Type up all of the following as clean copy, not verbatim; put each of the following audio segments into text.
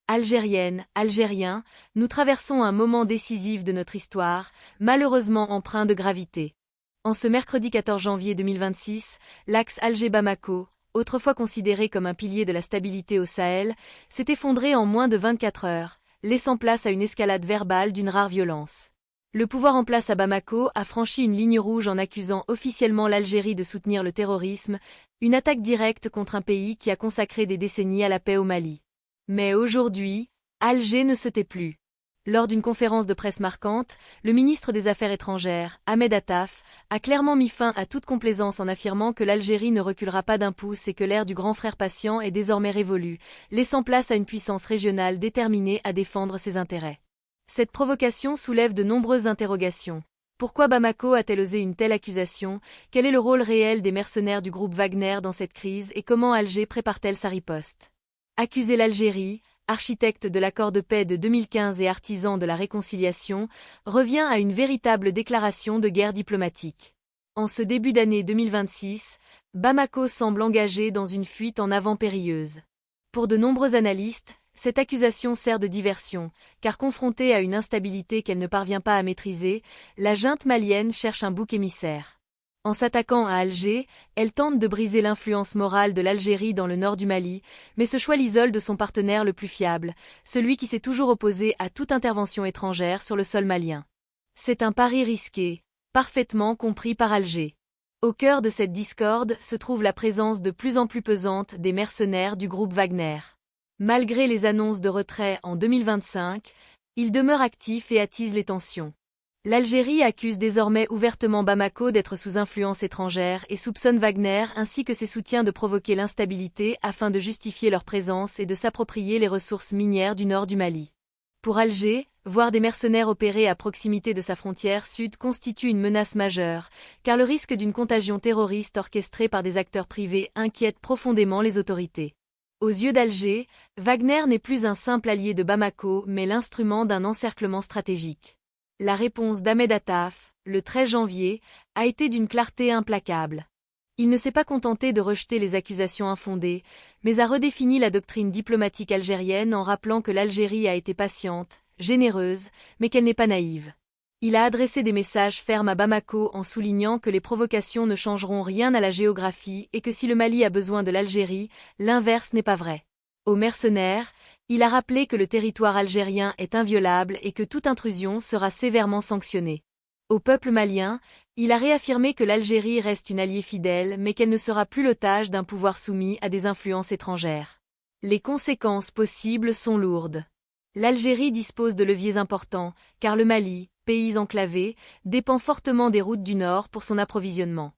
Algériennes, Algériens, nous traversons un moment décisif de notre histoire, malheureusement empreint de gravité. En ce mercredi 14 janvier 2026, l'axe Alger-Bamako, autrefois considéré comme un pilier de la stabilité au Sahel, s'est effondré en moins de 24 heures, laissant place à une escalade verbale d'une rare violence. Le pouvoir en place à Bamako a franchi une ligne rouge en accusant officiellement l'Algérie de soutenir le terrorisme, une attaque directe contre un pays qui a consacré des décennies à la paix au Mali. Mais aujourd'hui, Alger ne se tait plus. Lors d'une conférence de presse marquante, le ministre des Affaires étrangères, Ahmed Attaf, a clairement mis fin à toute complaisance en affirmant que l'Algérie ne reculera pas d'un pouce et que l'ère du grand frère patient est désormais révolue, laissant place à une puissance régionale déterminée à défendre ses intérêts. Cette provocation soulève de nombreuses interrogations. Pourquoi Bamako a-t-elle osé une telle accusation? Quel est le rôle réel des mercenaires du groupe Wagner dans cette crise et comment Alger prépare-t-elle sa riposte? Accuser l'Algérie, architecte de l'accord de paix de 2015 et artisan de la réconciliation, revient à une véritable déclaration de guerre diplomatique. En ce début d'année 2026, Bamako semble engagé dans une fuite en avant périlleuse. Pour de nombreux analystes, cette accusation sert de diversion, car confrontée à une instabilité qu'elle ne parvient pas à maîtriser, la junte malienne cherche un bouc émissaire. En s'attaquant à Alger, elle tente de briser l'influence morale de l'Algérie dans le nord du Mali, mais ce choix l'isole de son partenaire le plus fiable, celui qui s'est toujours opposé à toute intervention étrangère sur le sol malien. C'est un pari risqué, parfaitement compris par Alger. Au cœur de cette discorde se trouve la présence de plus en plus pesante des mercenaires du groupe Wagner. Malgré les annonces de retrait en 2025, ils demeurent actifs et attisent les tensions. L'Algérie accuse désormais ouvertement Bamako d'être sous influence étrangère et soupçonne Wagner ainsi que ses soutiens de provoquer l'instabilité afin de justifier leur présence et de s'approprier les ressources minières du nord du Mali. Pour Alger, voir des mercenaires opérer à proximité de sa frontière sud constitue une menace majeure, car le risque d'une contagion terroriste orchestrée par des acteurs privés inquiète profondément les autorités. Aux yeux d'Alger, Wagner n'est plus un simple allié de Bamako mais l'instrument d'un encerclement stratégique. La réponse d'Ahmed Attaf, le 13 janvier, a été d'une clarté implacable. Il ne s'est pas contenté de rejeter les accusations infondées, mais a redéfini la doctrine diplomatique algérienne en rappelant que l'Algérie a été patiente, généreuse, mais qu'elle n'est pas naïve. Il a adressé des messages fermes à Bamako en soulignant que les provocations ne changeront rien à la géographie et que si le Mali a besoin de l'Algérie, l'inverse n'est pas vrai. Aux mercenaires, il a rappelé que le territoire algérien est inviolable et que toute intrusion sera sévèrement sanctionnée. Au peuple malien, il a réaffirmé que l'Algérie reste une alliée fidèle mais qu'elle ne sera plus l'otage d'un pouvoir soumis à des influences étrangères. Les conséquences possibles sont lourdes. L'Algérie dispose de leviers importants, car le Mali, pays enclavé, dépend fortement des routes du Nord pour son approvisionnement.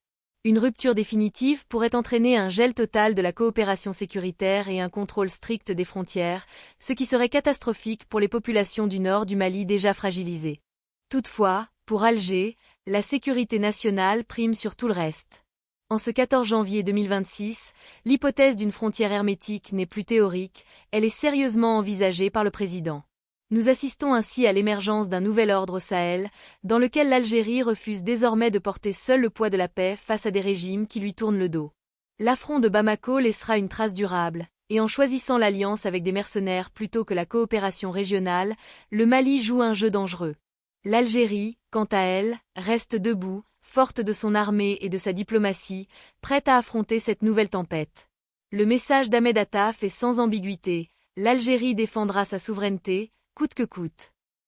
Une rupture définitive pourrait entraîner un gel total de la coopération sécuritaire et un contrôle strict des frontières, ce qui serait catastrophique pour les populations du nord du Mali déjà fragilisées. Toutefois, pour Alger, la sécurité nationale prime sur tout le reste. En ce 14 janvier 2026, l'hypothèse d'une frontière hermétique n'est plus théorique, elle est sérieusement envisagée par le président. Nous assistons ainsi à l'émergence d'un nouvel ordre au Sahel, dans lequel l'Algérie refuse désormais de porter seul le poids de la paix face à des régimes qui lui tournent le dos. L'affront de Bamako laissera une trace durable, et en choisissant l'alliance avec des mercenaires plutôt que la coopération régionale, le Mali joue un jeu dangereux. L'Algérie, quant à elle, reste debout, forte de son armée et de sa diplomatie, prête à affronter cette nouvelle tempête. Le message d'Ahmed Attaf est sans ambiguïté, l'Algérie défendra sa souveraineté, coûte que coûte.